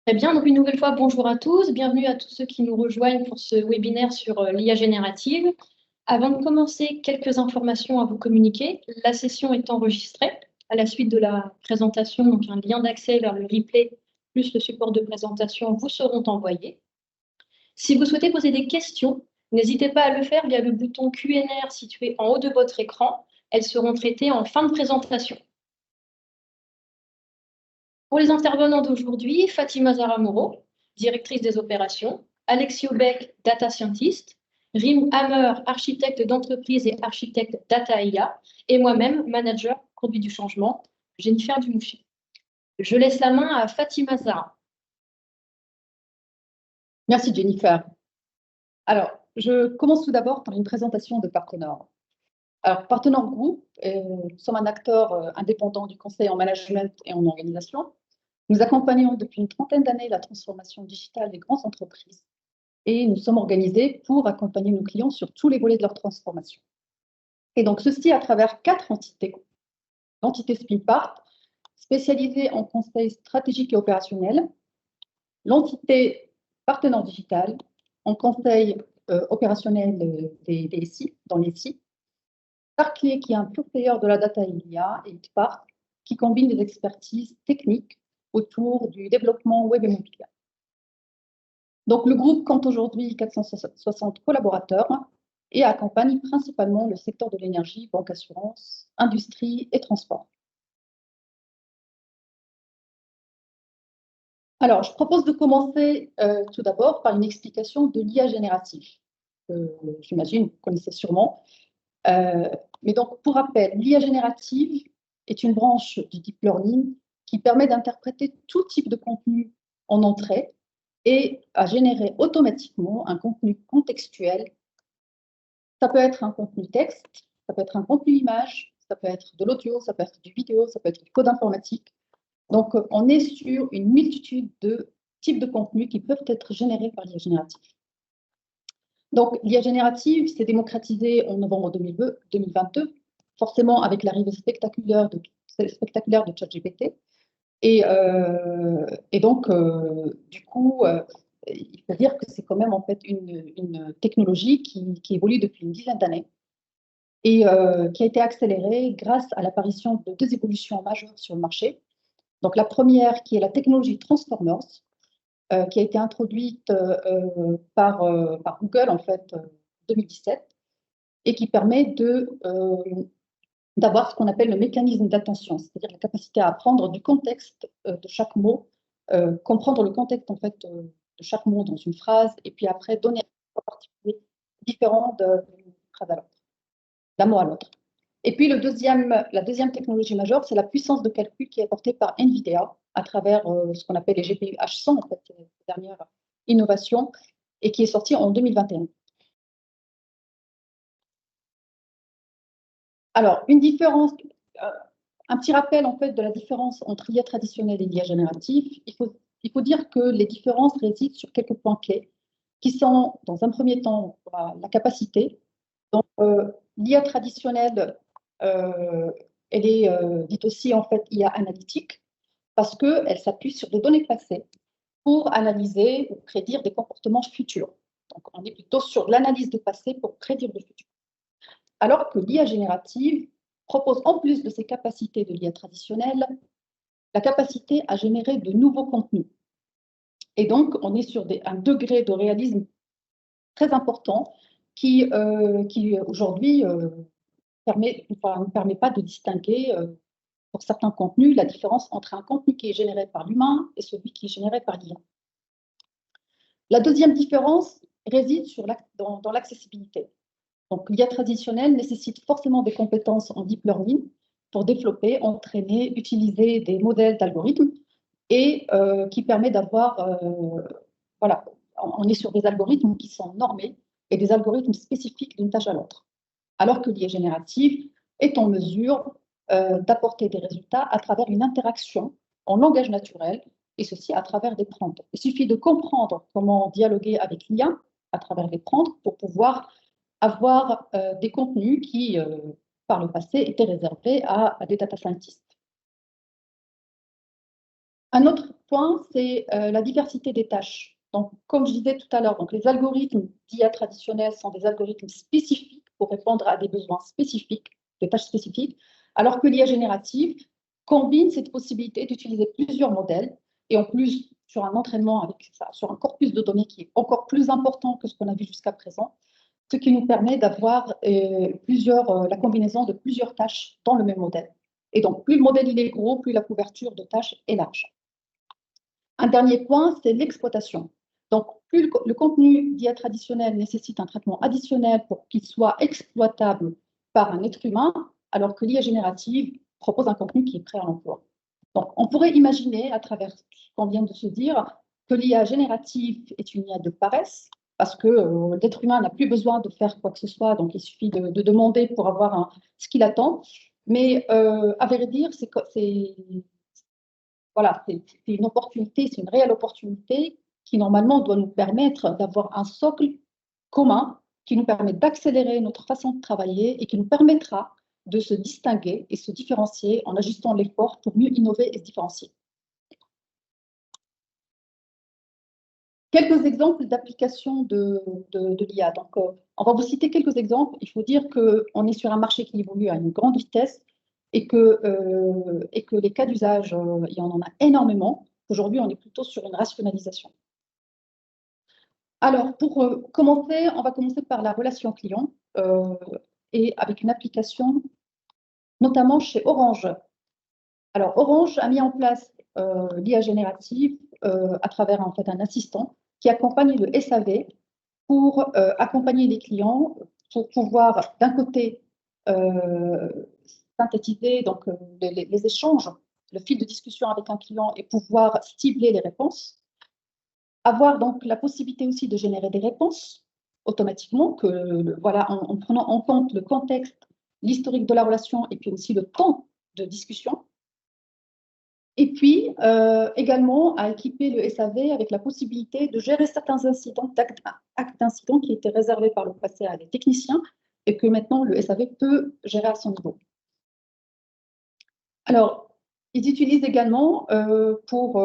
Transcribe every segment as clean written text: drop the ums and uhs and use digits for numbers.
Très bien, donc une nouvelle fois, bonjour à tous, bienvenue à tous ceux qui nous rejoignent pour ce webinaire sur l'IA générative. Avant de commencer, quelques informations à vous communiquer. La session est enregistrée. À la suite de la présentation, donc un lien d'accès vers le replay plus le support de présentation vous seront envoyés. Si vous souhaitez poser des questions, n'hésitez pas à le faire via le bouton Q&A situé en haut de votre écran. Elles seront traitées en fin de présentation. Pour les intervenants d'aujourd'hui, Fatima Zaramoro, directrice des opérations, Alexio Beck, data scientist, Rim Hammer, architecte d'entreprise et architecte data IA, et moi-même, manager produit du changement, Jennifer Dumouchi. Je laisse la main à Fatima Zara. Merci Jennifer. Alors, je commence tout d'abord par une présentation de Partenor. Alors, Partenor Group, nous sommes un acteur indépendant du conseil en management et en organisation. Nous accompagnons depuis une trentaine d'années la transformation digitale des grandes entreprises et nous sommes organisés pour accompagner nos clients sur tous les volets de leur transformation. Et donc, ceci à travers 4 entités. L'entité Spinpart, spécialisée en conseil stratégique et opérationnel. L'entité Partenor Digital, en conseil opérationnel des SI, dans les SI. Sparkly, qui est un pure player de la data IA, et Spark, qui combine des expertises techniques autour du développement web et mobile. Donc, le groupe compte aujourd'hui 460 collaborateurs et accompagne principalement le secteur de l'énergie, banque, assurance, industrie et transport. Alors, je propose de commencer tout d'abord par une explication de l'IA générative. J'imagine, vous connaissez sûrement. Mais donc, pour rappel, l'IA générative est une branche du deep learning qui permet d'interpréter tout type de contenu en entrée et à générer automatiquement un contenu contextuel. Ça peut être un contenu texte, ça peut être un contenu image, ça peut être de l'audio, ça peut être du vidéo, ça peut être du code informatique. Donc, on est sur une multitude de types de contenus qui peuvent être générés par l'IA générative. Donc, l'IA générative s'est démocratisée en novembre 2022, forcément avec l'arrivée spectaculaire de ChatGPT. Et donc, du coup, il faut dire que c'est quand même en fait une technologie qui évolue depuis une dizaine d'années et qui a été accélérée grâce à l'apparition de 2 évolutions majeures sur le marché. Donc, la première, qui est la technologie Transformers, qui a été introduite par Google en fait en 2017 et qui permet d'avoir ce qu'on appelle le mécanisme d'attention, c'est-à-dire la capacité à apprendre du contexte de chaque mot, comprendre le contexte en fait de chaque mot dans une phrase et puis après donner un particulier différent d'une phrase à l'autre, d'un mot à l'autre. Et puis la deuxième technologie majeure, c'est la puissance de calcul qui est apportée par NVIDIA à travers ce qu'on appelle les GPU H100, en fait, la dernière innovation, et qui est sortie en 2021. Alors, une différence, un petit rappel en fait de la différence entre l'IA traditionnelle et l'IA générative. Il faut dire que les différences résident sur quelques points clés, qui sont, dans un premier temps, la capacité. Donc, l'IA traditionnelle, elle est dite aussi en fait IA analytique, parce qu'elle s'appuie sur des données passées pour analyser ou prédire des comportements futurs. Donc, on est plutôt sur l'analyse du passé pour prédire le futur. Alors que l'IA générative propose, en plus de ses capacités de l'IA traditionnelle, la capacité à générer de nouveaux contenus. Et donc, on est sur un degré de réalisme très important qui aujourd'hui ne permet pas de distinguer, pour certains contenus, la différence entre un contenu qui est généré par l'humain et celui qui est généré par l'IA. La deuxième différence réside dans l'accessibilité. Donc, l'IA traditionnelle nécessite forcément des compétences en deep learning pour développer, entraîner, utiliser des modèles d'algorithmes et qui permet d'avoir, voilà, on est sur des algorithmes qui sont normés et des algorithmes spécifiques d'une tâche à l'autre. Alors que l'IA générative est en mesure d'apporter des résultats à travers une interaction en langage naturel, et ceci à travers des prompts. Il suffit de comprendre comment dialoguer avec l'IA à travers des prompts pour pouvoir avoir des contenus qui, par le passé, étaient réservés à des data scientists. Un autre point, c'est la diversité des tâches. Donc, comme je disais tout à l'heure, les algorithmes d'IA traditionnels sont des algorithmes spécifiques pour répondre à des besoins spécifiques, des tâches spécifiques, alors que l'IA générative combine cette possibilité d'utiliser plusieurs modèles et en plus sur un entraînement avec ça, sur un corpus de données qui est encore plus important que ce qu'on a vu jusqu'à présent, ce qui nous permet d'avoir la combinaison de plusieurs tâches dans le même modèle. Et donc, plus le modèle il est gros, plus la couverture de tâches est large. Un dernier point, c'est l'exploitation. Donc, plus le contenu d'IA traditionnel nécessite un traitement additionnel pour qu'il soit exploitable par un être humain, alors que l'IA générative propose un contenu qui est prêt à l'emploi. Donc, on pourrait imaginer, à travers ce qu'on vient de se dire, que l'IA générative est une IA de paresse, parce que l'être humain n'a plus besoin de faire quoi que ce soit, donc il suffit de demander pour avoir ce qu'il attend. Mais à vrai dire, c'est une opportunité, c'est une réelle opportunité qui normalement doit nous permettre d'avoir un socle commun qui nous permet d'accélérer notre façon de travailler et qui nous permettra de se distinguer et se différencier en ajustant l'effort pour mieux innover et se différencier. Quelques exemples d'applications de l'IA. Donc, on va vous citer quelques exemples. Il faut dire qu'on est sur un marché qui évolue à une grande vitesse et que les cas d'usage, il y en a énormément. Aujourd'hui, on est plutôt sur une rationalisation. Alors, pour commencer, on va commencer par la relation client et avec une application, notamment chez Orange. Alors, Orange a mis en place l'IA générative à travers en fait, un assistant qui accompagne le SAV pour accompagner les clients, pour pouvoir d'un côté synthétiser donc, les échanges, le fil de discussion avec un client et pouvoir cibler les réponses. Avoir donc la possibilité aussi de générer des réponses automatiquement, en prenant en compte le contexte, l'historique de la relation et puis aussi le temps de discussion. Et puis, également, à équiper le SAV avec la possibilité de gérer certains incidents, actes d'incidents qui étaient réservés par le passé à des techniciens et que maintenant le SAV peut gérer à son niveau. Alors, ils utilisent également pour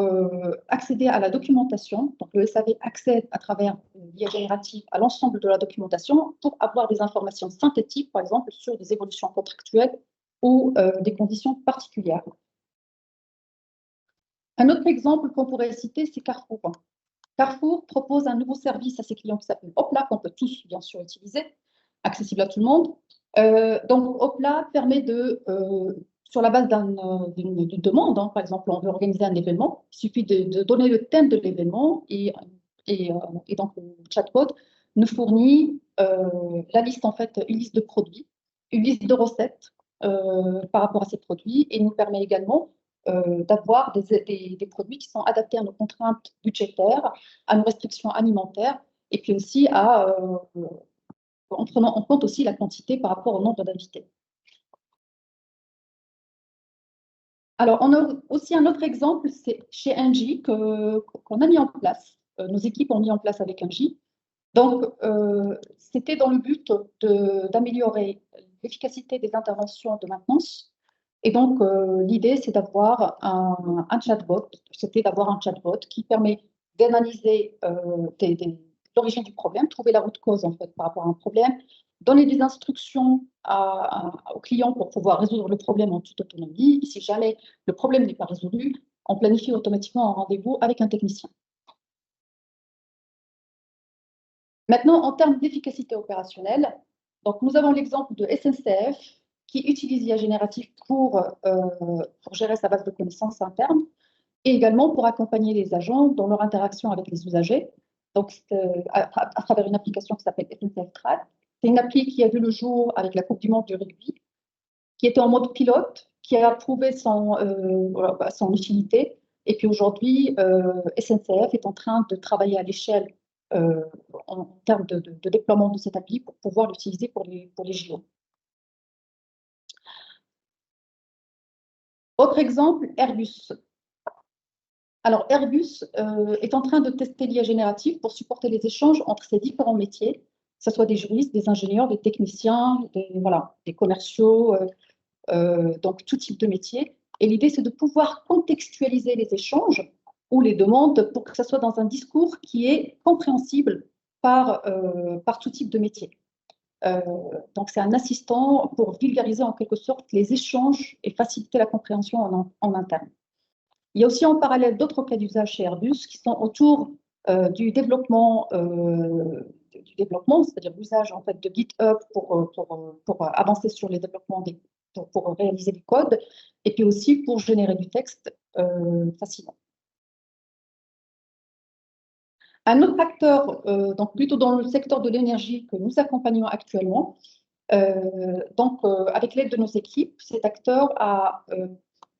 accéder à la documentation. Donc, le SAV accède à travers l'IA générative à l'ensemble de la documentation pour avoir des informations synthétiques, par exemple, sur des évolutions contractuelles ou des conditions particulières. Un autre exemple qu'on pourrait citer, c'est Carrefour. Carrefour propose un nouveau service à ses clients qui s'appelle Hopla, qu'on peut tous, bien sûr, utiliser, accessible à tout le monde. Donc, Hopla permet sur la base d'une demande, par exemple, on veut organiser un événement, il suffit de donner le thème de l'événement et donc le chatbot nous fournit la liste, en fait, une liste de produits, une liste de recettes par rapport à ces produits et nous permet également d'avoir des produits qui sont adaptés à nos contraintes budgétaires, à nos restrictions alimentaires, et puis aussi en prenant en compte aussi la quantité par rapport au nombre d'invités. Alors, on a aussi un autre exemple, c'est chez Engie qu'on a mis en place. Nos équipes ont mis en place avec Engie. Donc, c'était dans le but d'améliorer l'efficacité des interventions de maintenance. Et donc, l'idée, c'est d'avoir un chatbot. C'était d'avoir un chatbot qui permet d'analyser l'origine du problème, trouver la route cause en fait par rapport à un problème, donner des instructions au client pour pouvoir résoudre le problème en toute autonomie. Et si jamais le problème n'est pas résolu, on planifie automatiquement un rendez-vous avec un technicien. Maintenant, en termes d'efficacité opérationnelle, donc nous avons l'exemple de SNCF qui utilise l'IA générative pour gérer sa base de connaissances interne et également pour accompagner les agents dans leur interaction avec les usagers. Donc, à travers une application qui s'appelle SNCF Trad. C'est une appli qui a vu le jour avec la Coupe du Monde du rugby, qui était en mode pilote, qui a prouvé son utilité. Et puis aujourd'hui, SNCF est en train de travailler à l'échelle en termes de déploiement de cette appli pour pouvoir l'utiliser pour les JO. Autre exemple, Airbus. Alors, Airbus est en train de tester l'IA générative pour supporter les échanges entre ces différents métiers, que ce soit des juristes, des ingénieurs, des techniciens, des commerciaux, donc tout type de métier. Et l'idée, c'est de pouvoir contextualiser les échanges ou les demandes pour que ça soit dans un discours qui est compréhensible par tout type de métier. Donc, c'est un assistant pour vulgariser en quelque sorte les échanges et faciliter la compréhension en interne. Il y a aussi en parallèle d'autres cas d'usage chez Airbus qui sont autour du développement, c'est-à-dire l'usage en fait de GitHub pour avancer sur les développements pour réaliser du code, et puis aussi pour générer du texte facilement. Un autre acteur, donc plutôt dans le secteur de l'énergie que nous accompagnons actuellement, avec l'aide de nos équipes, cet acteur a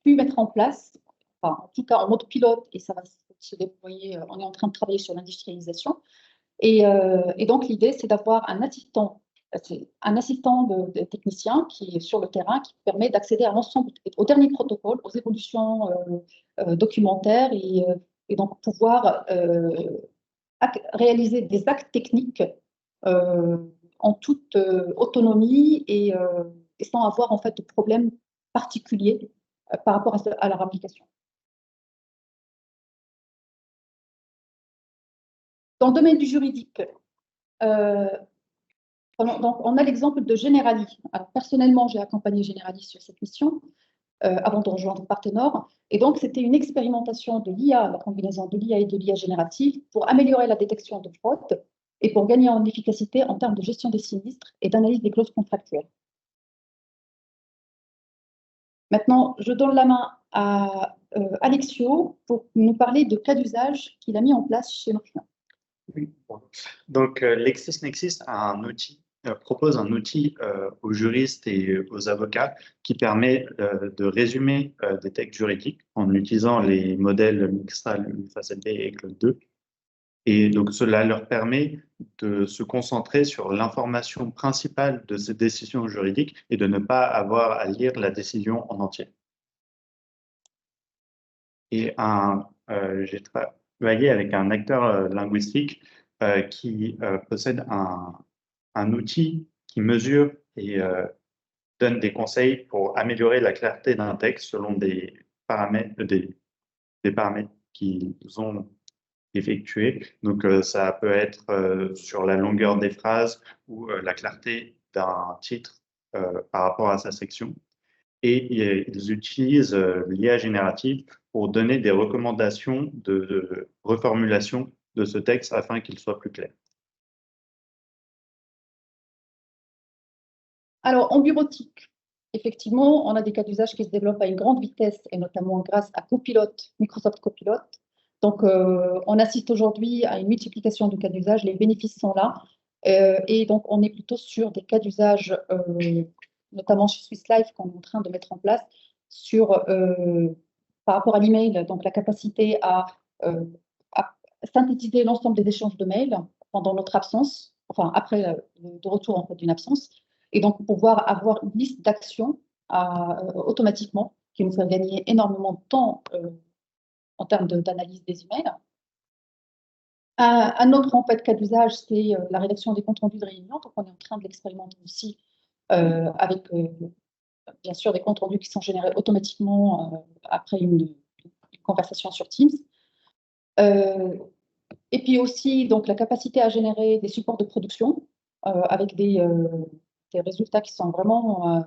pu mettre en place, enfin, en tout cas en mode pilote, et ça va se déployer, on est en train de travailler sur l'industrialisation. Et donc l'idée, c'est d'avoir un assistant de technicien qui est sur le terrain, qui permet d'accéder à l'ensemble, aux derniers protocoles, aux évolutions documentaires, et donc pouvoir réaliser des actes techniques en toute autonomie et sans avoir en fait de problème particulier par rapport à leur application. Dans le domaine du juridique, donc on a l'exemple de Generali. Alors personnellement, j'ai accompagné Generali sur cette mission avant de rejoindre Partenor. Et donc, c'était une expérimentation de l'IA, la combinaison de l'IA et de l'IA générative, pour améliorer la détection de fraude et pour gagner en efficacité en termes de gestion des sinistres et d'analyse des clauses contractuelles. Maintenant, je donne la main à Alexio pour nous parler de cas d'usage qu'il a mis en place chez nos clients. Oui. Donc, LexisNexis a un outil, propose un outil aux juristes et aux avocats qui permet de résumer des textes juridiques en utilisant les modèles Mistral, FastLB et Claude 2. Et donc, cela leur permet de se concentrer sur l'information principale de ces décisions juridiques et de ne pas avoir à lire la décision en entier. Et j'ai travaillé avec un acteur linguistique qui possède un outil qui mesure et donne des conseils pour améliorer la clarté d'un texte selon des paramètres, des paramètres qu'ils ont effectués. Donc, ça peut être sur la longueur des phrases ou la clarté d'un titre par rapport à sa section. Et ils utilisent l'IA générative pour donner des recommandations de reformulation de ce texte afin qu'il soit plus clair. Alors, en bureautique, effectivement, on a des cas d'usage qui se développent à une grande vitesse, et notamment grâce à Copilot, Microsoft Copilot. Donc, on assiste aujourd'hui à une multiplication de cas d'usage, les bénéfices sont là, et donc on est plutôt sur des cas d'usage, notamment chez Swiss Life, qu'on est en train de mettre en place, par rapport à l'email, donc la capacité à synthétiser l'ensemble des échanges de mails pendant notre absence, enfin après de retour en fait, d'une absence, et donc pouvoir avoir une liste d'actions automatiquement qui nous fait gagner énormément de temps en termes d'analyse des emails. Un autre en fait, cas d'usage, c'est la rédaction des comptes rendus de réunion. Donc, on est en train de l'expérimenter aussi avec, bien sûr, des comptes rendus qui sont générés automatiquement après une conversation sur Teams. Et puis aussi, donc, la capacité à générer des supports de production avec des résultats qui sont vraiment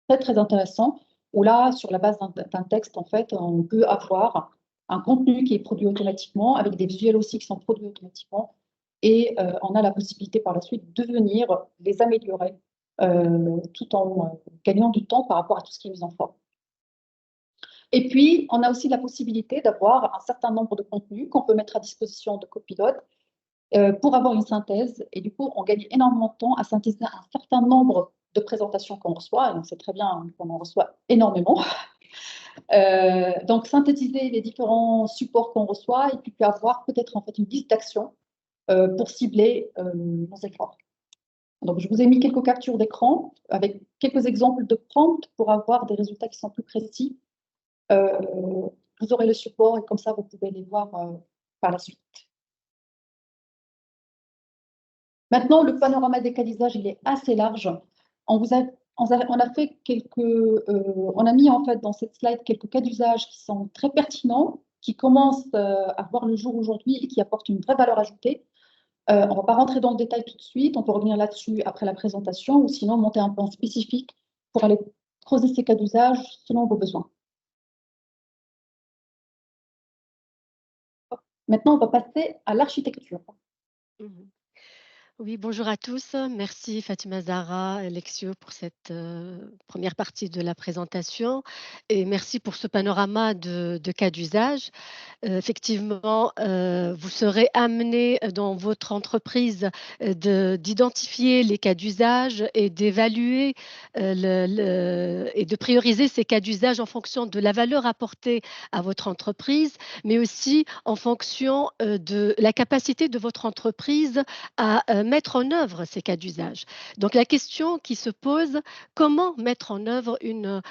très, très intéressants, où là, sur la base d'un texte, en fait, on peut avoir un contenu qui est produit automatiquement, avec des visuels aussi qui sont produits automatiquement, et on a la possibilité par la suite de venir les améliorer tout en gagnant du temps par rapport à tout ce qui est mis en forme. Et puis, on a aussi la possibilité d'avoir un certain nombre de contenus qu'on peut mettre à disposition de Copilot pour avoir une synthèse, et du coup, on gagne énormément de temps à synthétiser un certain nombre de présentations qu'on reçoit, et on sait très bien qu'on en reçoit énormément. Donc, synthétiser les différents supports qu'on reçoit et puis avoir peut-être en fait une liste d'actions pour cibler nos efforts. Donc, je vous ai mis quelques captures d'écran avec quelques exemples de prompts pour avoir des résultats qui sont plus précis. Vous aurez le support et comme ça, vous pouvez les voir par la suite. Maintenant, le panorama des cas d'usage, il est assez large. On a fait on a mis en fait dans cette slide quelques cas d'usage qui sont très pertinents qui commencent à voir le jour aujourd'hui et qui apportent une vraie valeur ajoutée. On ne va pas rentrer dans le détail tout de suite, on peut revenir là-dessus après la présentation ou sinon monter un plan spécifique pour aller creuser ces cas d'usage selon vos besoins. Maintenant, on va passer à l'architecture. Oui, bonjour à tous. Merci Fatima Zahra et Lexio pour cette première partie de la présentation et merci pour ce panorama de cas d'usage. Effectivement, vous serez amené dans votre entreprise d'identifier les cas d'usage et d'évaluer et de prioriser ces cas d'usage en fonction de la valeur apportée à votre entreprise, mais aussi en fonction de la capacité de votre entreprise à mettre en œuvre ces cas d'usage. Donc la question qui se pose, comment mettre en œuvre une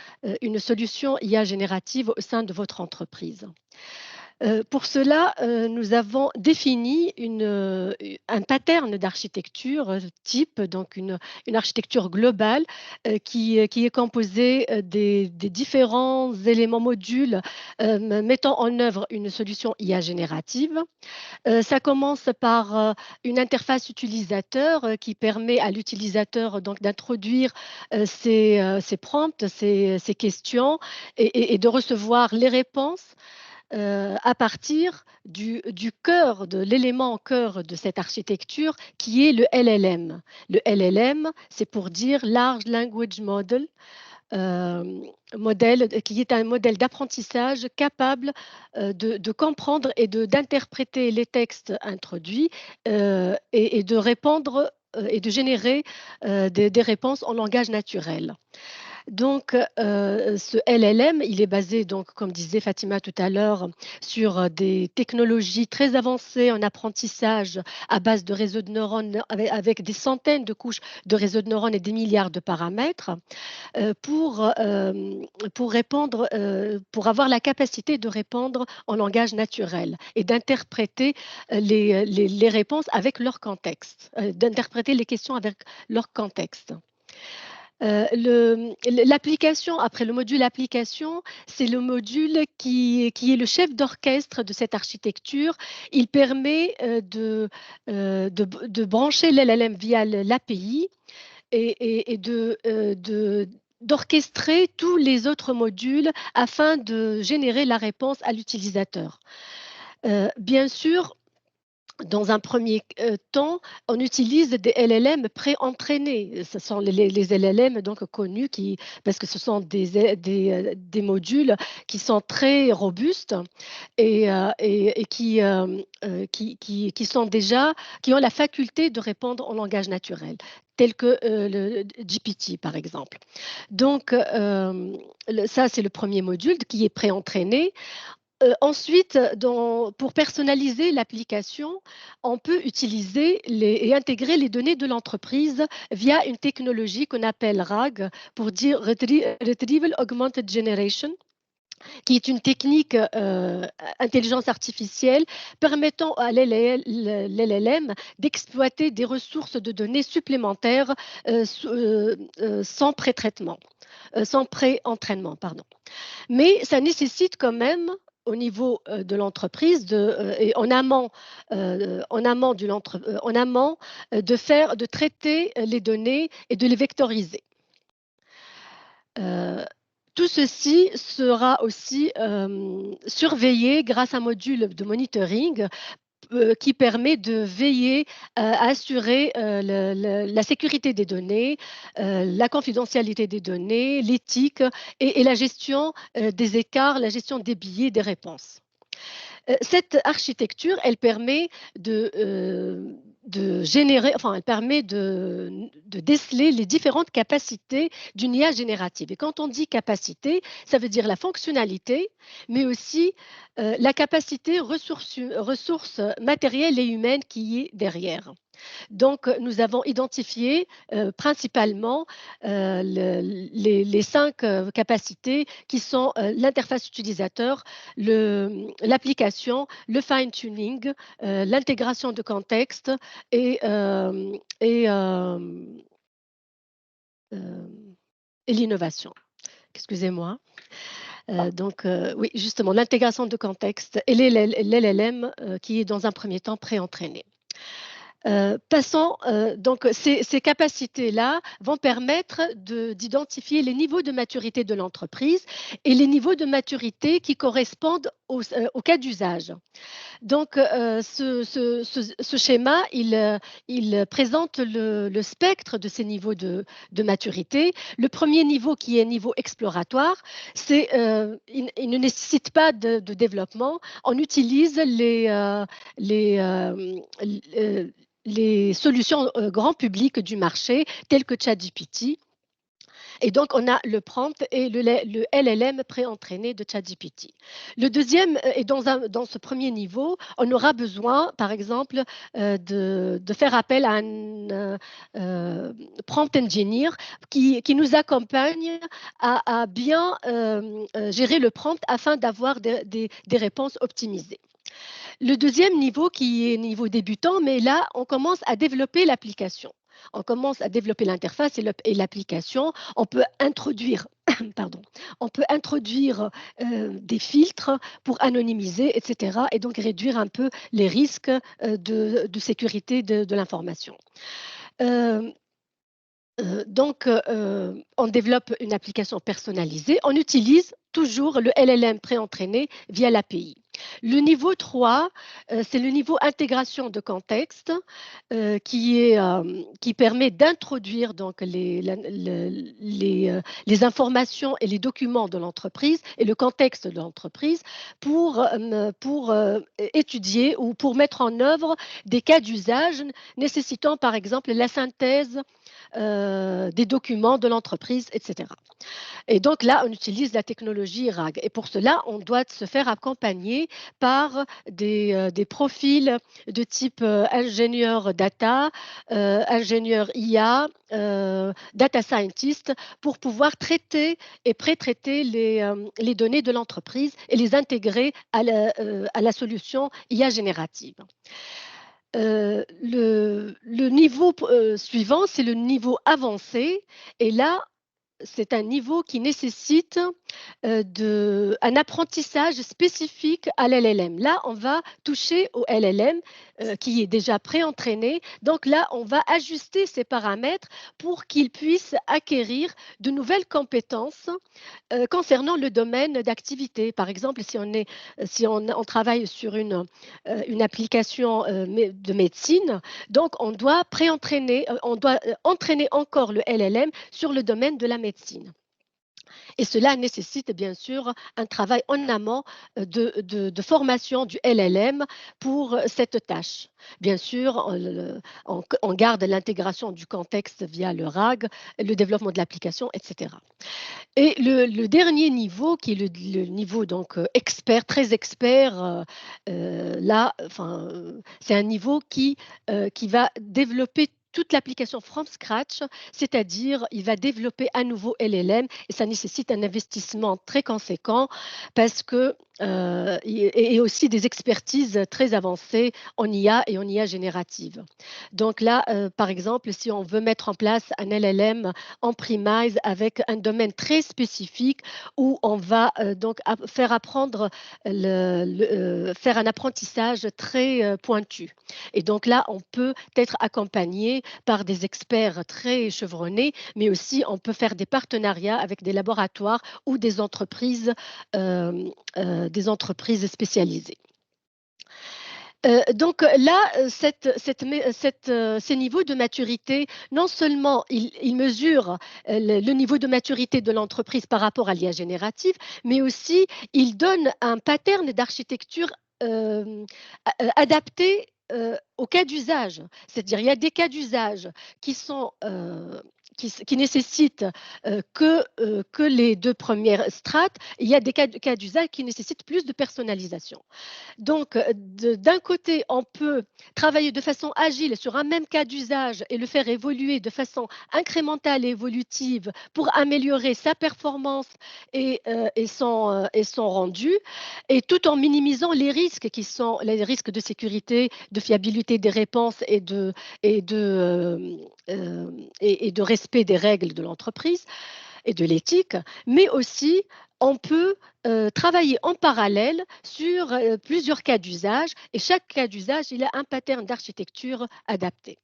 solution IA générative au sein de votre entreprise? Pour cela, nous avons défini un pattern d'architecture type, donc une architecture globale qui est composée des différents éléments modules mettant en œuvre une solution IA générative. Ça commence par une interface utilisateur qui permet à l'utilisateur donc d'introduire ses prompts, ses questions et de recevoir les réponses à partir du cœur, de l'élément cœur de cette architecture qui est le LLM. Le LLM, c'est pour dire Large Language Model, qui est un modèle d'apprentissage capable de comprendre et d'interpréter les textes introduits et de répondre et de générer des réponses en langage naturel. Donc, ce LLM, il est basé, donc, comme disait Fatima tout à l'heure, sur des technologies très avancées en apprentissage à base de réseaux de neurones avec des centaines de couches de réseaux de neurones et des milliards de paramètres pour répondre, pour avoir la capacité de répondre en langage naturel et d'interpréter les réponses avec leur contexte, d'interpréter les questions avec leur contexte. L'application, après le module application, c'est le module qui est le chef d'orchestre de cette architecture. Il permet de brancher l'LLM via l'API et d'orchestrer tous les autres modules afin de générer la réponse à l'utilisateur. Bien sûr, dans un premier temps, on utilise des LLM pré-entraînés. Ce sont les LLM donc connus parce que ce sont des modules qui sont très robustes et qui ont la faculté de répondre en langage naturel, tel que le GPT par exemple. Donc, ça c'est le premier module qui est pré-entraîné. Ensuite, pour personnaliser l'application, on peut utiliser et intégrer les données de l'entreprise via une technologie qu'on appelle RAG, pour dire Retrieval Augmented Generation, qui est une technique intelligence artificielle permettant à l'LLM d'exploiter des ressources de données supplémentaires sans pré-traitement, sans pré-entraînement, pardon. Mais ça nécessite quand même au niveau de l'entreprise et en amont, de traiter les données et de les vectoriser. Tout ceci sera aussi surveillé grâce à un module de monitoring qui permet de veiller à assurer la sécurité des données, la confidentialité des données, l'éthique et la gestion des écarts, la gestion des biais des réponses. Cette architecture, elle permet elle permet de déceler les différentes capacités d'une IA générative. Et quand on dit capacité, ça veut dire la fonctionnalité, mais aussi la capacité ressources matérielles et humaines qui est derrière. Donc, nous avons identifié principalement les 5 capacités qui sont l'interface utilisateur, l'application, le fine-tuning, l'intégration de contexte et l'innovation. Excusez-moi. Oui, justement, l'intégration de contexte et l'LLM qui est dans un premier temps pré-entraîné. Passons, donc ces capacités-là vont permettre d'identifier les niveaux de maturité de l'entreprise et les niveaux de maturité qui correspondent au cas d'usage. Donc, ce schéma, il présente le spectre de ces niveaux de maturité. Le premier niveau, qui est niveau exploratoire, il ne nécessite pas de développement. On utilise les solutions grand public du marché, telles que ChatGPT. Et donc, on a le prompt et le LLM pré-entraîné de ChatGPT. Le deuxième, et dans ce premier niveau, on aura besoin, par exemple, de faire appel à un prompt engineer qui nous accompagne à bien gérer le prompt afin d'avoir des réponses optimisées. Le deuxième niveau, qui est niveau débutant, mais là, on commence à développer l'application. On commence à développer l'interface et l'application. On peut introduire, des filtres pour anonymiser, etc. et donc réduire un peu les risques de sécurité de l'information. On développe une application personnalisée. On utilise toujours le LLM pré-entraîné via l'API. Le niveau 3, c'est le niveau intégration de contexte qui permet d'introduire donc les informations et les documents de l'entreprise et le contexte de l'entreprise pour étudier ou pour mettre en œuvre des cas d'usage nécessitant par exemple la synthèse des documents de l'entreprise, etc. Et donc là, on utilise la technologie RAG. Et pour cela, on doit se faire accompagner par des profils de type ingénieur data, ingénieur IA, data scientist, pour pouvoir traiter et pré-traiter les données de l'entreprise et les intégrer à la solution IA générative. Le niveau suivant, c'est le niveau avancé. Et là, c'est un niveau qui nécessite un apprentissage spécifique à l'LLM. Là, on va toucher au LLM qui est déjà pré-entraîné. Donc là, on va ajuster ses paramètres pour qu'il puisse acquérir de nouvelles compétences concernant le domaine d'activité. Par exemple, si on travaille sur une application de médecine, donc on doit entraîner encore le LLM sur le domaine de la médecine. Et cela nécessite bien sûr un travail en amont de formation du LLM pour cette tâche. Bien sûr, on garde l'intégration du contexte via le RAG, le développement de l'application, etc. Et le dernier niveau, qui est le niveau donc expert, très expert, c'est un niveau qui va développer toute l'application from scratch, c'est-à-dire il va développer un nouveau LLM et ça nécessite un investissement très conséquent parce que et aussi des expertises très avancées en IA et en IA générative. Donc là, par exemple, si on veut mettre en place un LLM en premise avec un domaine très spécifique où on va donc faire apprendre, faire un apprentissage très pointu. Et donc là, on peut être accompagné par des experts très chevronnés, mais aussi on peut faire des partenariats avec des laboratoires ou des entreprises spécialisées. Donc là, ces niveaux de maturité, non seulement ils mesurent le niveau de maturité de l'entreprise par rapport à l'IA générative, mais aussi ils donnent un pattern d'architecture adapté au cas d'usage. C'est-à-dire il y a des cas d'usage qui sont qui nécessitent que les deux premières strates. Il y a des cas d'usage qui nécessitent plus de personnalisation. Donc, d'un côté, on peut travailler de façon agile sur un même cas d'usage et le faire évoluer de façon incrémentale et évolutive pour améliorer sa performance et son rendu, et tout en minimisant les risques qui sont les risques de sécurité, de fiabilité des réponses et de respect des règles de l'entreprise et de l'éthique, mais aussi on peut travailler en parallèle sur plusieurs cas d'usage et chaque cas d'usage, il a un pattern d'architecture adapté.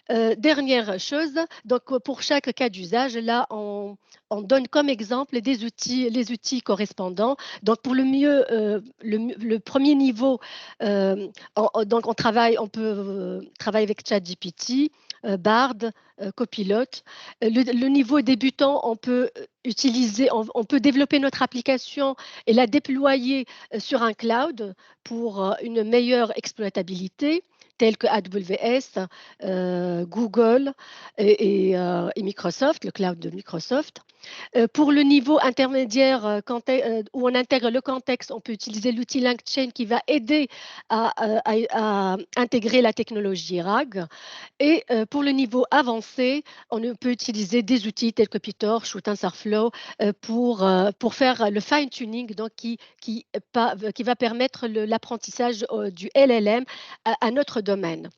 Dernière chose, donc pour chaque cas d'usage, là, on donne comme exemple les outils correspondants. Donc pour le premier niveau, donc on peut travailler avec ChatGPT, Bard, Copilot. Le niveau débutant, on peut on peut développer notre application et la déployer sur un cloud pour une meilleure exploitabilité, tels que AWS, Google et Microsoft, le cloud de Microsoft. Pour le niveau intermédiaire, où on intègre le contexte, on peut utiliser l'outil LangChain qui va aider à intégrer la technologie RAG. Et pour le niveau avancé, on peut utiliser des outils tels que PyTorch ou TensorFlow pour faire le fine-tuning, donc qui va permettre l'apprentissage du LLM à notre domaine.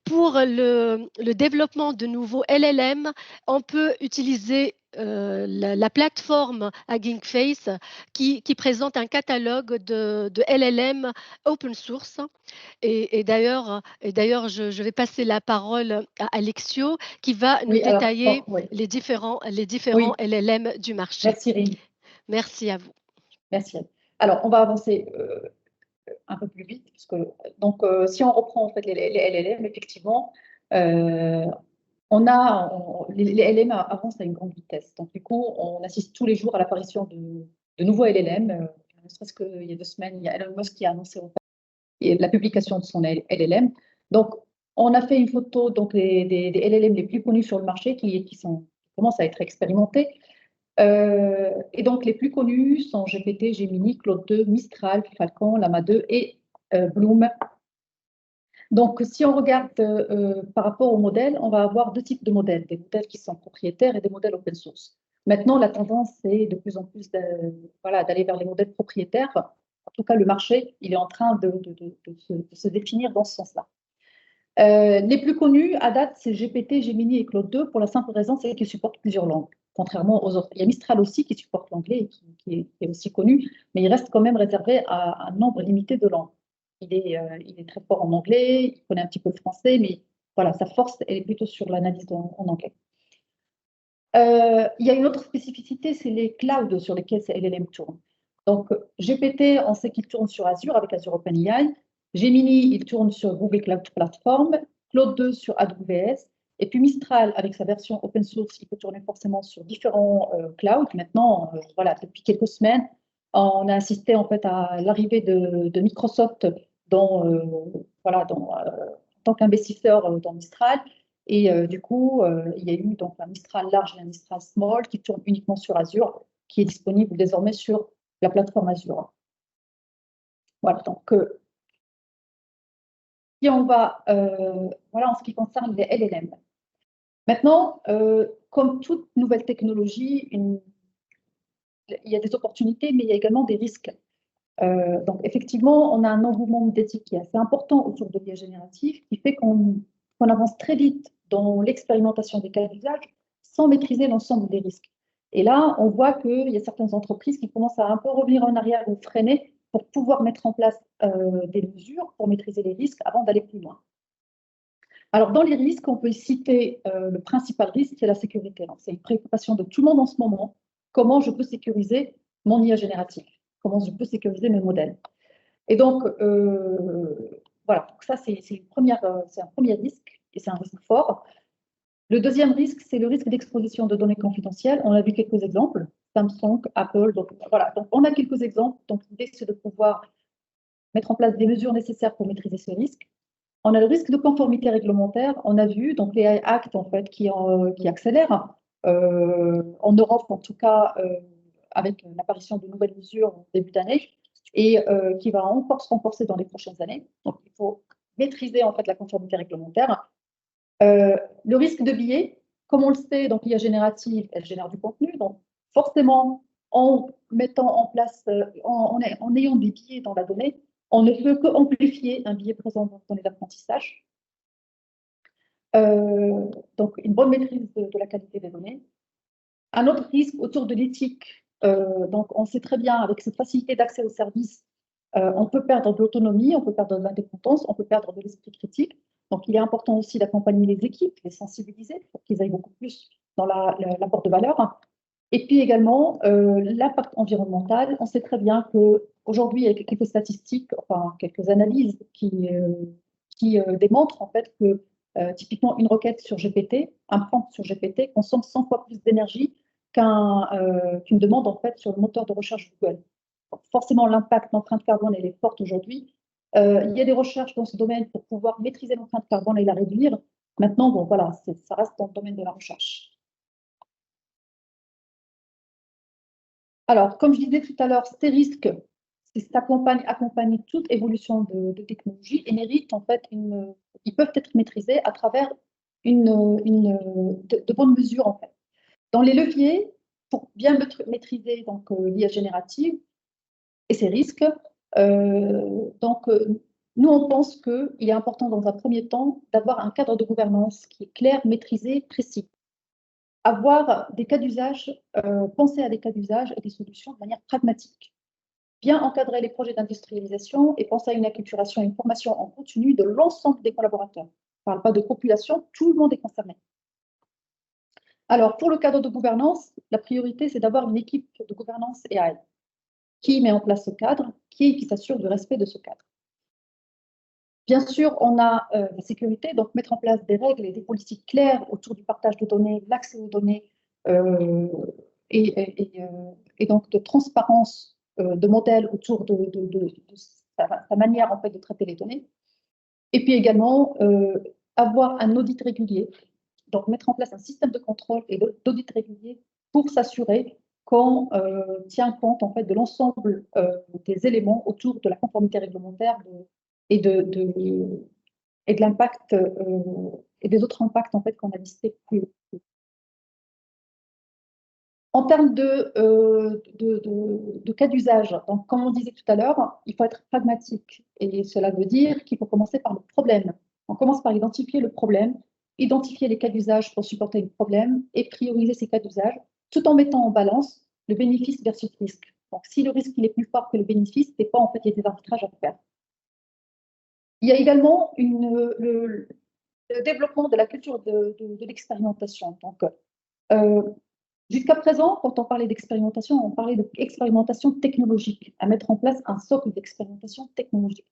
Pour le développement de nouveaux LLM, on peut utiliser la plateforme Hugging Face qui présente un catalogue de LLM open source. Et d'ailleurs, je vais passer la parole à Alexio qui va nous détailler les différents LLM du marché. Merci, Rim. Merci à vous. Merci. Alors, on va avancer un peu plus vite. Parce que, donc, si on reprend en fait les LLM, effectivement, les LLM avancent à une grande vitesse. Donc, du coup, on assiste tous les jours à l'apparition de nouveaux LLM. Ne serait-ce qu'il y a 2 semaines, il y a Elon Musk qui a annoncé la publication de son LLM. Donc, on a fait une photo donc, des LLM les plus connus sur le marché qui commencent à être expérimentés. Et donc, les plus connus sont GPT, Gemini, Claude 2, Mistral, Falcon, Llama 2 et Bloom. Donc, si on regarde par rapport aux modèles, on va avoir 2 types de modèles, des modèles qui sont propriétaires et des modèles open source. Maintenant, la tendance, c'est de plus en plus d'aller vers les modèles propriétaires. En tout cas, le marché, il est en train de se définir dans ce sens-là. Les plus connus à date, c'est GPT, Gemini et Claude 2 pour la simple raison, c'est qu'ils supportent plusieurs langues, contrairement aux autres. Il y a Mistral aussi qui supporte l'anglais et qui est aussi connu, mais il reste quand même réservé à un nombre limité de langues. Il est très fort en anglais, il connaît un petit peu le français, mais voilà, sa force, elle est plutôt sur l'analyse en anglais. Il y a une autre spécificité, c'est les clouds sur lesquels ces LLM tournent. Donc, GPT, on sait qu'il tourne sur Azure avec Azure OpenAI. Gemini, il tourne sur Google Cloud Platform. Claude 2 sur AWS. Et puis Mistral, avec sa version open source, il peut tourner forcément sur différents clouds. Maintenant, voilà, depuis quelques semaines, on a assisté en fait à l'arrivée de Microsoft en tant qu'investisseur dans Mistral. Et du coup, il y a eu donc un Mistral large et un Mistral small qui tourne uniquement sur Azure, qui est disponible désormais sur la plateforme Azure. Voilà, donc si on va, voilà en ce qui concerne les LLM. Maintenant, comme toute nouvelle technologie, il y a des opportunités, mais il y a également des risques. Donc effectivement, on a un engouement médiatique qui est assez important autour de l'IA générative, qui fait qu'on avance très vite dans l'expérimentation des cas d'usage sans maîtriser l'ensemble des risques. Et là, on voit qu'il y a certaines entreprises qui commencent à un peu revenir en arrière ou freiner pour pouvoir mettre en place des mesures pour maîtriser les risques avant d'aller plus loin. Alors, dans les risques, on peut citer le principal risque, c'est la sécurité. C'est une préoccupation de tout le monde en ce moment. Comment je peux sécuriser mon IA générative? Comment je peux sécuriser mes modèles? Et donc, voilà, donc ça, c'est un premier risque, et c'est un risque fort. Le deuxième risque, c'est le risque d'exposition de données confidentielles. On a vu quelques exemples, Samsung, Apple, donc voilà. Donc, on a quelques exemples. Donc, l'idée, c'est de pouvoir mettre en place des mesures nécessaires pour maîtriser ce risque. On a le risque de conformité réglementaire. On a vu donc les actes en fait qui accélèrent en Europe en tout cas avec l'apparition de nouvelles mesures au début d'année et qui va encore se renforcer dans les prochaines années. Donc il faut maîtriser en fait la conformité réglementaire. Le risque de biais, comme on le sait, donc l'IA générative, elle génère du contenu. Donc forcément, en mettant en place, en ayant des biais dans la donnée, on ne peut qu'amplifier un biais présent dans les données d'apprentissage. Donc, une bonne maîtrise de la qualité des données. Un autre risque autour de l'éthique Donc, on sait très bien, avec cette facilité d'accès aux services, on peut perdre de l'autonomie, on peut perdre de l'indépendance, on peut perdre de l'esprit critique. Donc, il est important aussi d'accompagner les équipes, les sensibiliser pour qu'ils aillent beaucoup plus dans l'apport de valeur. Et puis également, l'impact environnemental. On sait très bien qu'aujourd'hui, il y a quelques statistiques, enfin quelques analyses qui démontrent en fait que typiquement une requête sur GPT, un prompt sur GPT consomme 100 fois plus d'énergie qu'une demande en fait sur le moteur de recherche Google. Donc, forcément, l'impact, l'empreinte carbone, elle est forte aujourd'hui. Il y a des recherches dans ce domaine pour pouvoir maîtriser l'empreinte carbone et la réduire. Maintenant, bon, voilà, ça reste dans le domaine de la recherche. Alors, comme je disais tout à l'heure, ces risques, accompagnent toute évolution de technologie et méritent en fait ils peuvent être maîtrisés à travers de bonnes mesures en fait. Dans les leviers, pour bien maîtriser donc l'IA générative et ses risques, nous on pense qu'il est important dans un premier temps d'avoir un cadre de gouvernance qui est clair, maîtrisé, précis. Avoir des cas d'usage, penser à des cas d'usage et des solutions de manière pragmatique. Bien encadrer les projets d'industrialisation et penser à une acculturation et une formation en continu de l'ensemble des collaborateurs. On ne parle pas de population, tout le monde est concerné. Alors, pour le cadre de gouvernance, la priorité, c'est d'avoir une équipe de gouvernance AI qui met en place ce cadre, qui s'assure du respect de ce cadre. Bien sûr, on a la sécurité, donc mettre en place des règles et des politiques claires autour du partage de données, l'accès aux données et donc de transparence de modèles autour de sa manière en fait de traiter les données. Et puis également avoir un audit régulier, donc mettre en place un système de contrôle et d'audit régulier pour s'assurer qu'on tient compte en fait de l'ensemble des éléments autour de la conformité réglementaire et de l'impact et des autres impacts en fait qu'on a listés plus haut. En termes de cas d'usage, donc comme on disait tout à l'heure, il faut être pragmatique et cela veut dire qu'il faut commencer par le problème. On commence par identifier le problème, identifier les cas d'usage pour supporter le problème et prioriser ces cas d'usage tout en mettant en balance le bénéfice versus le risque. Donc si le risque il est plus fort que le bénéfice, des fois en fait il y a des arbitrages à faire. Il y a également le développement de la culture de l'expérimentation. Donc, jusqu'à présent, quand on parlait d'expérimentation, on parlait d'expérimentation technologique, à mettre en place un socle d'expérimentation technologique.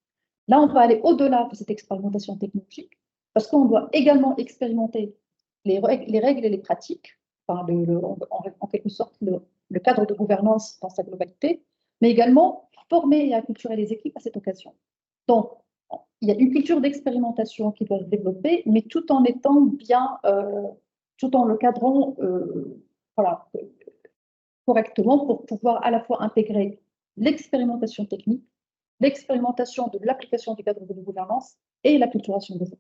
Là, on va aller au-delà de cette expérimentation technologique, parce qu'on doit également expérimenter les règles et les pratiques, enfin en quelque sorte le cadre de gouvernance dans sa globalité, mais également former et acculturer les équipes à cette occasion. Donc, il y a une culture d'expérimentation qui doit se développer, mais tout en étant bien, tout en le cadrant voilà, correctement pour pouvoir à la fois intégrer l'expérimentation technique, l'expérimentation de l'application du cadre de gouvernance et l'acculturation des équipes.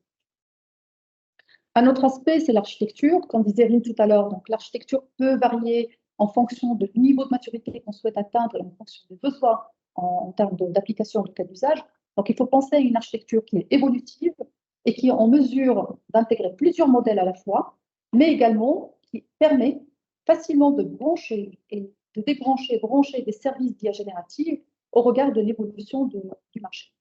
Un autre aspect, c'est l'architecture. Comme disait Rine tout à l'heure, donc l'architecture peut varier en fonction du niveau de maturité qu'on souhaite atteindre et en fonction des besoins en termes d'application de cas d'usage. Donc, il faut penser à une architecture qui est évolutive et qui est en mesure d'intégrer plusieurs modèles à la fois, mais également qui permet facilement de brancher et de débrancher, brancher des services d'IA générative au regard de l'évolution du marché.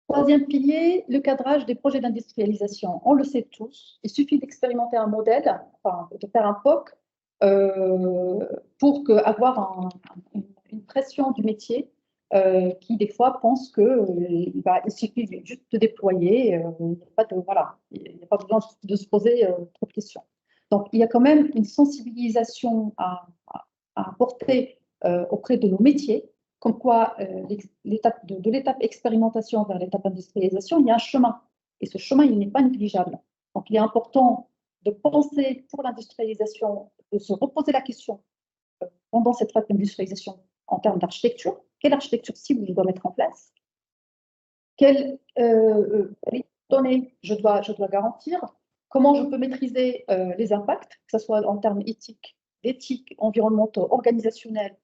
Troisième pilier, le cadrage des projets d'industrialisation. On le sait tous, il suffit d'expérimenter un modèle, enfin, de faire un POC pour avoir une pression du métier qui, des fois, pense qu'il suffit juste de déployer, il n'y a pas besoin de se poser trop de questions. Donc, il y a quand même une sensibilisation à apporter auprès de nos métiers, comme quoi de l'étape expérimentation vers l'étape industrialisation, il y a un chemin. Et ce chemin, il n'est pas négligeable. Donc, il est important de penser pour l'industrialisation, de se reposer la question pendant cette phase d'industrialisation en termes d'architecture. Quelle architecture cible je dois mettre en place? Quelles données je dois garantir? Comment je peux maîtriser les impacts, que ce soit en termes d'éthique, environnementaux, organisationnels,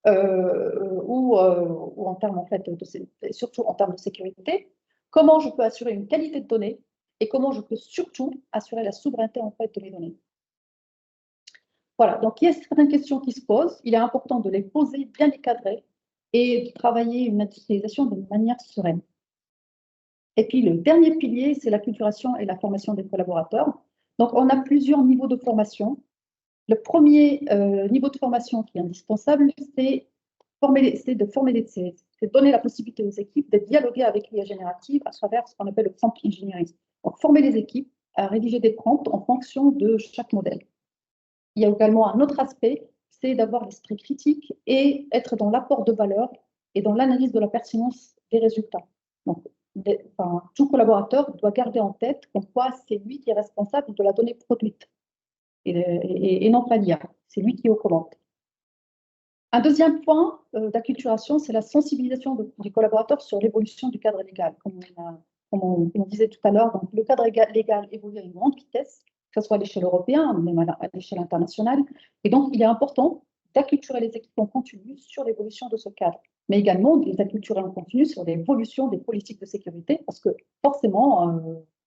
ou en termes en fait surtout en termes de sécurité, comment je peux assurer une qualité de données et comment je peux surtout assurer la souveraineté en fait de mes données. Voilà, donc il y a certaines questions qui se posent. Il est important de les poser, bien les cadrer et de travailler une industrialisation de manière sereine. Et puis le dernier pilier, c'est l'acculturation et la formation des collaborateurs. Donc on a plusieurs niveaux de formation. Le premier niveau de formation qui est indispensable, c'est c'est donner la possibilité aux équipes de dialoguer avec l'IA générative à travers ce qu'on appelle le prompt engineering. Donc former les équipes à rédiger des prompts en fonction de chaque modèle. Il y a également un autre aspect, c'est d'avoir l'esprit critique et être dans l'apport de valeur et dans l'analyse de la pertinence des résultats. Donc, tout collaborateur doit garder en tête comme quoi c'est lui qui est responsable de la donnée produite et non pas l'IA. C'est lui qui est aux commandes. Un deuxième point d'acculturation, c'est la sensibilisation du collaborateur sur l'évolution du cadre légal. Comme on disait tout à l'heure, donc le cadre légal évolue à une grande vitesse, que ce soit à l'échelle européenne, même à l'échelle internationale. Et donc, il est important d'acculturer les équipes en continu sur l'évolution de ce cadre, mais également de les acculturer en continu sur l'évolution des politiques de sécurité, parce que forcément,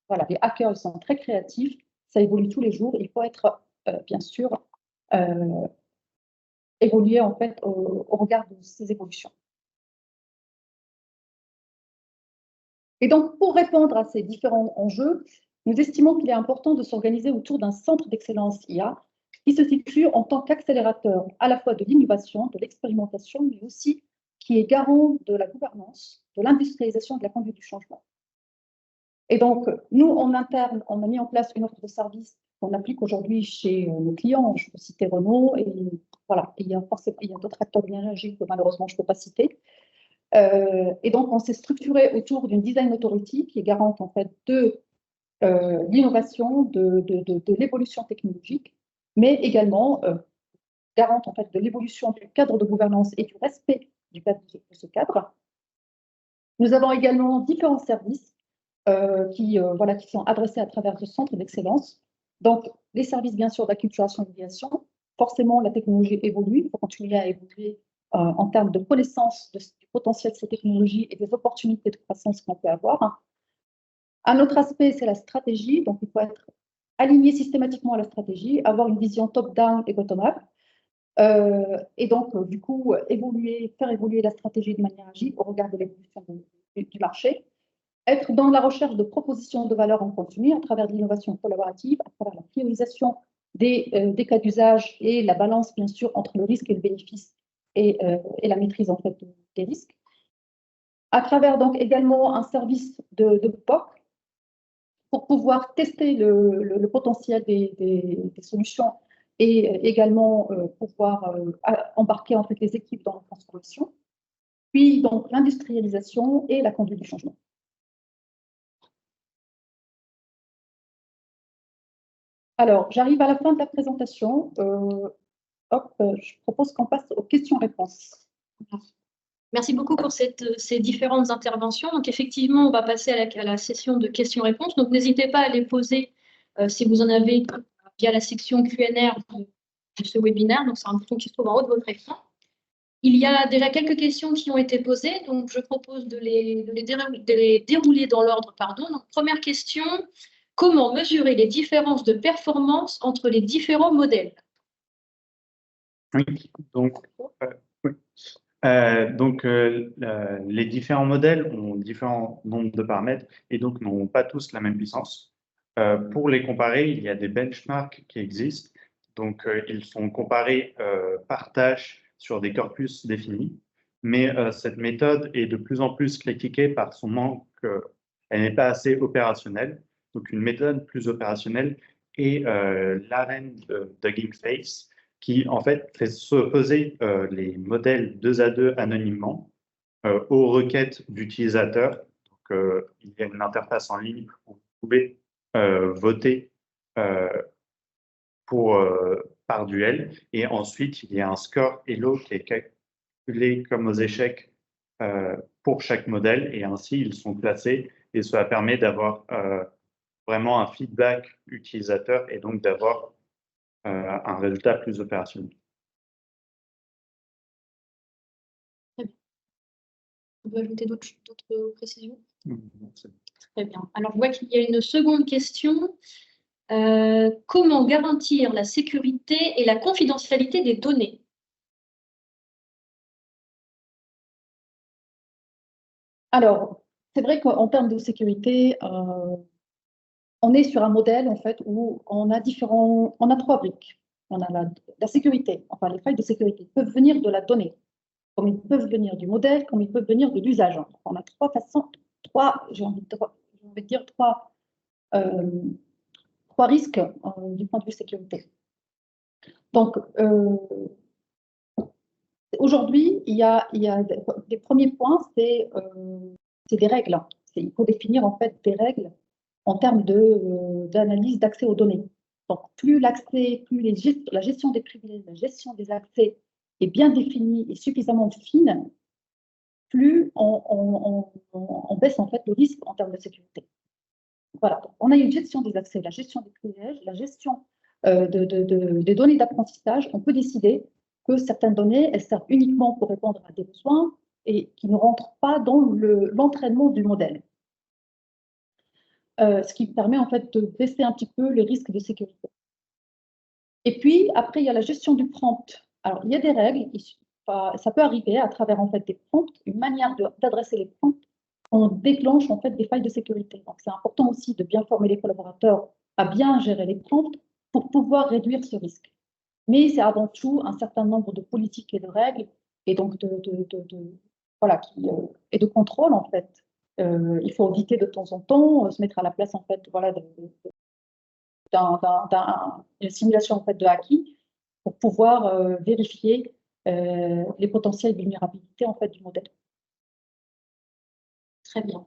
voilà, les hackers ils sont très créatifs, ça évolue tous les jours. Il faut être, bien sûr, évoluer en fait au regard de ces évolutions. Et donc, pour répondre à ces différents enjeux, nous estimons qu'il est important de s'organiser autour d'un centre d'excellence IA qui se situe en tant qu'accélérateur à la fois de l'innovation, de l'expérimentation, mais aussi qui est garant de la gouvernance, de l'industrialisation et de la conduite du changement. Et donc, nous, en interne, on a mis en place une offre de service qu'on applique aujourd'hui chez nos clients. Je peux citer Renault, et voilà, il y a d'autres acteurs de l'énergie que malheureusement je ne peux pas citer. Et donc, on s'est structuré autour d'une design authority qui est garante en fait de l'innovation, de l'évolution technologique, mais également garante en fait de l'évolution du cadre de gouvernance et du respect du cadre de ce cadre. Nous avons également différents services qui sont adressés à travers ce centre d'excellence. Donc, les services, bien sûr, d'acculturation et d'éducation. Forcément, la technologie évolue. Il faut continuer à évoluer en termes de connaissance du potentiel de ces technologies et des opportunités de croissance qu'on peut avoir. Un autre aspect, c'est la stratégie. Donc, il faut être aligné systématiquement à la stratégie, avoir une vision top-down et bottom-up. Et donc, du coup, faire évoluer la stratégie de manière agile au regard de l'évolution du marché. Être dans la recherche de propositions de valeur en continu à travers de l'innovation collaborative, à travers la priorisation des cas d'usage et la balance, bien sûr, entre le risque et le bénéfice et la maîtrise, en fait, des risques. À travers, donc, également un service de POC pour pouvoir tester le potentiel des solutions et également pouvoir embarquer, en fait, les équipes dans la transformation. Puis, donc, l'industrialisation et la conduite du changement. Alors, j'arrive à la fin de la présentation. Je propose qu'on passe aux questions-réponses. Merci beaucoup pour ces différentes interventions. Donc, effectivement, on va passer à la session de questions-réponses. Donc, n'hésitez pas à les poser si vous en avez via la section Q&A de ce webinaire. Donc, c'est un bouton qui se trouve en haut de votre écran. Il y a déjà quelques questions qui ont été posées. Donc, je propose de les dérouler dans l'ordre. Donc, première question. Comment mesurer les différences de performance entre les différents modèles? Oui, donc, les différents modèles ont différents nombres de paramètres et donc n'ont pas tous la même puissance. Pour les comparer, il y a des benchmarks qui existent. Donc, ils sont comparés par tâche sur des corpus définis. Mais cette méthode est de plus en plus critiquée par son manque, elle n'est pas assez opérationnelle. Donc, une méthode plus opérationnelle est l'arène de Hugging Face, qui en fait fait s'opposer les modèles 2 à 2 anonymement aux requêtes d'utilisateurs. Donc, il y a une interface en ligne où vous pouvez voter par duel. Et ensuite, il y a un score Elo qui est calculé comme aux échecs pour chaque modèle. Et ainsi, ils sont classés. Et cela permet d'avoir vraiment un feedback utilisateur et donc d'avoir un résultat plus opérationnel. On peut ajouter d'autres précisions? Très bien. Alors, je vois qu'il y a une seconde question. Comment garantir la sécurité et la confidentialité des données? Alors, c'est vrai qu'en termes de sécurité, on est sur un modèle en fait où on a trois briques. On a la sécurité, enfin les failles de sécurité peuvent venir de la donnée, comme ils peuvent venir du modèle, comme ils peuvent venir de l'usage. On a trois façons, j'ai envie de dire trois risques du point de vue sécurité. Donc, aujourd'hui, il y a des premiers points, c'est des règles. Il faut définir en fait des règles en termes d'analyse d'accès aux données. Donc, plus l'accès, la gestion des privilèges, la gestion des accès est bien définie et suffisamment fine, plus on baisse en fait le risque en termes de sécurité. Voilà, donc, on a une gestion des accès, la gestion des privilèges, la gestion des données d'apprentissage. On peut décider que certaines données, elles servent uniquement pour répondre à des besoins et qui ne rentrent pas dans l'entraînement du modèle. Ce qui permet en fait de baisser un petit peu les risques de sécurité. Et puis, après, il y a la gestion du prompt. Alors, il y a des règles, ça peut arriver à travers en fait des prompts, une manière d'adresser les prompts, on déclenche en fait des failles de sécurité. Donc, c'est important aussi de bien former les collaborateurs à bien gérer les prompts pour pouvoir réduire ce risque. Mais c'est avant tout un certain nombre de politiques et de règles et donc et de contrôle en fait. Il faut auditer de temps en temps, se mettre à la place en fait, voilà, d'une simulation en fait de hacking pour pouvoir vérifier les potentielles vulnérabilités en fait du modèle. Très bien.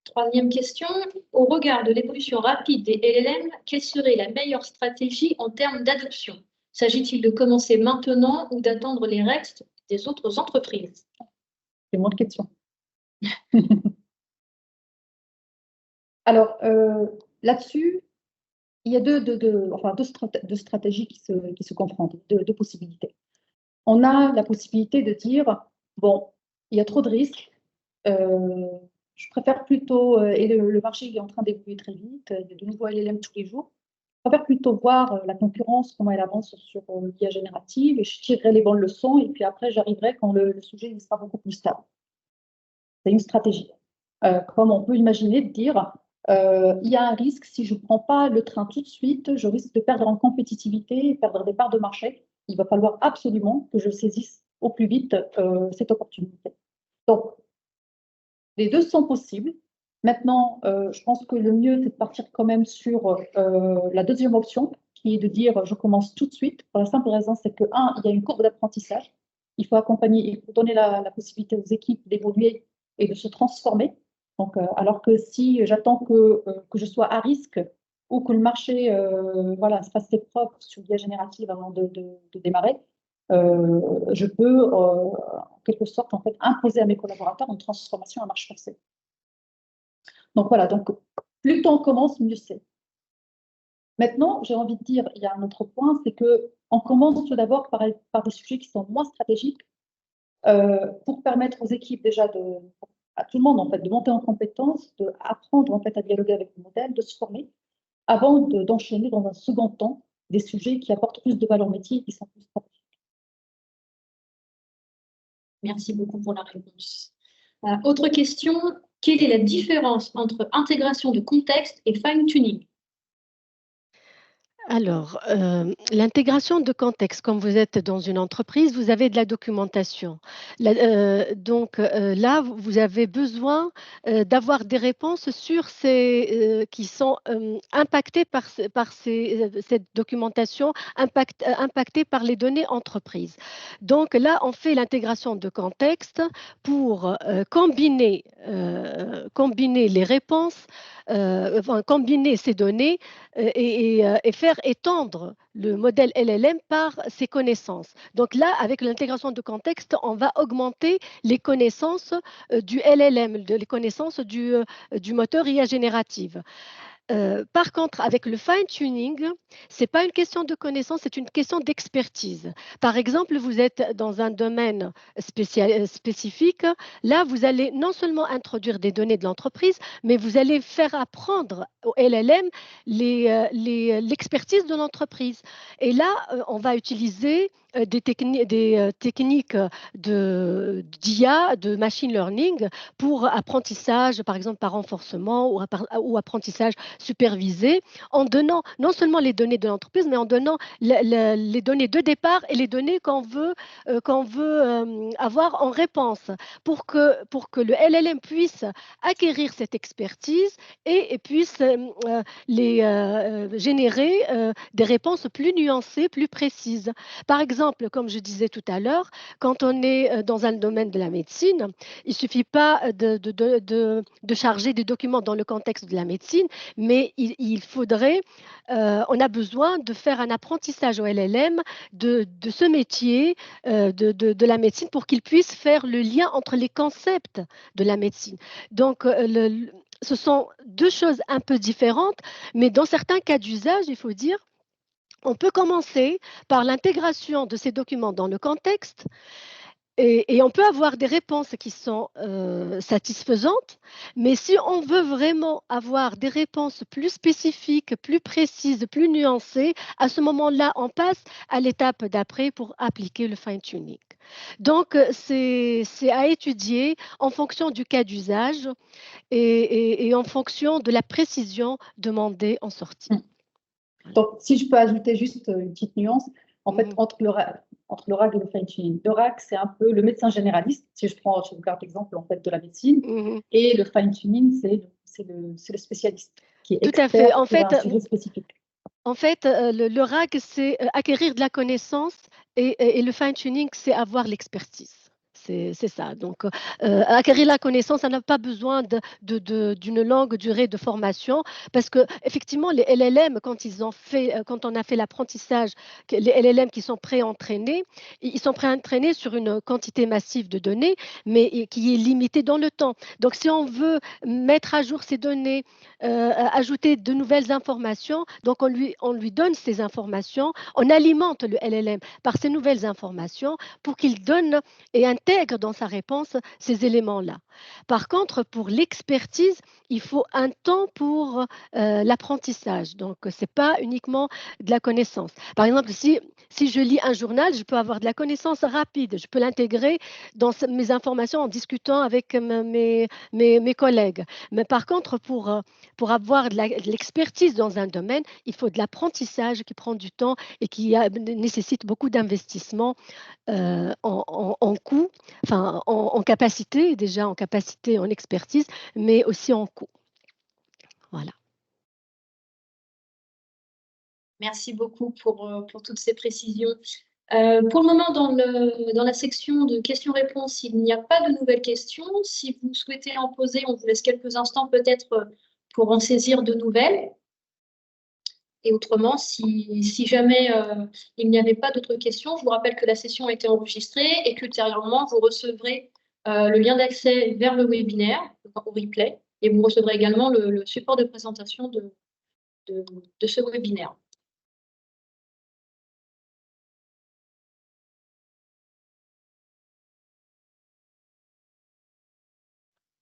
Troisième question, au regard de l'évolution rapide des LLM, quelle serait la meilleure stratégie en termes d'adoption? S'agit-il de commencer maintenant ou d'attendre les règles des autres entreprises? C'est moins de questions. Alors, là-dessus, il y a deux stratégies qui se confrontent, deux possibilités. On a la possibilité de dire, bon, il y a trop de risques, je préfère plutôt, et le marché est en train d'évoluer très vite, il y a de nouveaux LLM tous les jours, je préfère plutôt voir la concurrence, comment elle avance sur l'IA générative, et je tirerai les bonnes leçons, et puis après, j'arriverai quand le sujet sera beaucoup plus stable. C'est une stratégie. Comme on peut imaginer de dire, il y a un risque, si je ne prends pas le train tout de suite, je risque de perdre en compétitivité et perdre des parts de marché. Il va falloir absolument que je saisisse au plus vite cette opportunité. Donc, les deux sont possibles. Maintenant, je pense que le mieux, c'est de partir quand même sur la deuxième option, qui est de dire je commence tout de suite. Pour la simple raison, c'est que, il y a une courbe d'apprentissage. Il faut accompagner, il faut donner la possibilité aux équipes d'évoluer et de se transformer. Donc, alors que si j'attends que je sois à risque ou que le marché fasse ses preuves sur l'IA générative avant de démarrer, je peux en quelque sorte en fait, imposer à mes collaborateurs une transformation à marche forcée. Donc voilà, donc plus tôt on commence, mieux c'est. Maintenant, j'ai envie de dire, il y a un autre point, c'est qu'on commence tout d'abord par des sujets qui sont moins stratégiques pour permettre aux équipes déjà à tout le monde en fait, de monter en compétence, d'apprendre en fait à dialoguer avec le modèle, de se former, avant d'enchaîner dans un second temps des sujets qui apportent plus de valeur métier et qui sont plus stratégiques. Merci beaucoup pour la réponse. Autre question, quelle est la différence entre intégration de contexte et fine-tuning? Alors, l'intégration de contexte, comme vous êtes dans une entreprise, vous avez de la documentation. Donc, là, vous avez besoin d'avoir des réponses sur ces qui sont impactées par cette documentation, impactées par les données entreprises. Donc là, on fait l'intégration de contexte pour combiner les réponses, combiner ces données et faire étendre le modèle LLM par ses connaissances. Donc là, avec l'intégration de contexte, on va augmenter les connaissances du LLM, les connaissances du moteur IA générative. Par contre, avec le fine-tuning, ce n'est pas une question de connaissance, c'est une question d'expertise. Par exemple, vous êtes dans un domaine spécifique. Là, vous allez non seulement introduire des données de l'entreprise, mais vous allez faire apprendre au LLM l'expertise de l'entreprise. Et là, on va utiliser des techniques d'IA, de machine learning, pour apprentissage, par exemple par renforcement ou apprentissage supervisé, en donnant non seulement les données de l'entreprise, mais en donnant les données de départ et les données qu'on veut avoir en réponse pour que le LLM puisse acquérir cette expertise et puisse générer des réponses plus nuancées, plus précises. Par exemple, comme je disais tout à l'heure, quand on est dans un domaine de la médecine, il ne suffit pas de charger des documents dans le contexte de la médecine, mais il faudrait, on a besoin de faire un apprentissage au LLM de ce métier de la médecine pour qu'il puisse faire le lien entre les concepts de la médecine. Donc, ce sont deux choses un peu différentes, mais dans certains cas d'usage, il faut dire, on peut commencer par l'intégration de ces documents dans le contexte et on peut avoir des réponses qui sont satisfaisantes, mais si on veut vraiment avoir des réponses plus spécifiques, plus précises, plus nuancées, à ce moment-là, on passe à l'étape d'après pour appliquer le fine-tuning. Donc, c'est à étudier en fonction du cas d'usage et en fonction de la précision demandée en sortie. Donc, si je peux ajouter juste une petite nuance, en fait, entre le RAG et le fine-tuning. Le RAG, c'est un peu le médecin généraliste, si je garde l'exemple en fait, de la médecine, et le fine-tuning, c'est le spécialiste qui est expert. Tout à fait. En fait, un sujet spécifique. En fait, le RAG, c'est acquérir de la connaissance et le fine-tuning, c'est avoir l'expertise. C'est ça. Donc, acquérir la connaissance, ça n'a pas besoin d'une longue durée de formation parce que effectivement, les LLM, quand on a fait l'apprentissage, les LLM qui sont pré-entraînés, ils sont pré-entraînés sur une quantité massive de données, mais qui est limitée dans le temps. Donc, si on veut mettre à jour ces données, ajouter de nouvelles informations, donc on lui donne ces informations, on alimente le LLM par ces nouvelles informations pour qu'il donne et intègre dans sa réponse ces éléments-là. Par contre, pour l'expertise, il faut un temps pour l'apprentissage. Donc, ce n'est pas uniquement de la connaissance. Par exemple, si je lis un journal, je peux avoir de la connaissance rapide. Je peux l'intégrer dans mes informations en discutant avec mes collègues. Mais par contre, pour avoir de l'expertise dans un domaine, il faut de l'apprentissage qui prend du temps et qui nécessite beaucoup d'investissement en coût, enfin en capacité, déjà en capacité, en expertise, mais aussi en coût. Voilà. Merci beaucoup pour toutes ces précisions. Pour le moment, dans la section de questions-réponses, il n'y a pas de nouvelles questions. Si vous souhaitez en poser, on vous laisse quelques instants peut-être pour en saisir de nouvelles. Et autrement, si jamais il n'y avait pas d'autres questions, je vous rappelle que la session a été enregistrée et qu'ultérieurement, vous recevrez le lien d'accès vers le webinaire, au replay, et vous recevrez également le support de présentation de ce webinaire.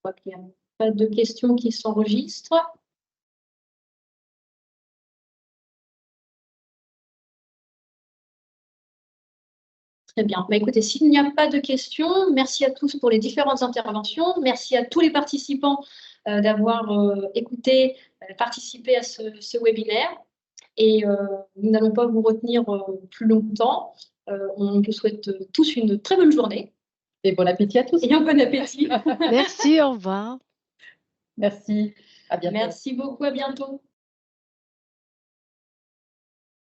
Je crois qu'il n'y a pas de questions qui s'enregistrent. Très bien. Bah, écoutez, s'il n'y a pas de questions, merci à tous pour les différentes interventions. Merci à tous les participants d'avoir écouté, participé à ce webinaire. Et nous n'allons pas vous retenir plus longtemps. On vous souhaite tous une très bonne journée. Et bon appétit à tous. Et un bon appétit. Merci, au revoir. Merci. À bientôt. Merci beaucoup, à bientôt.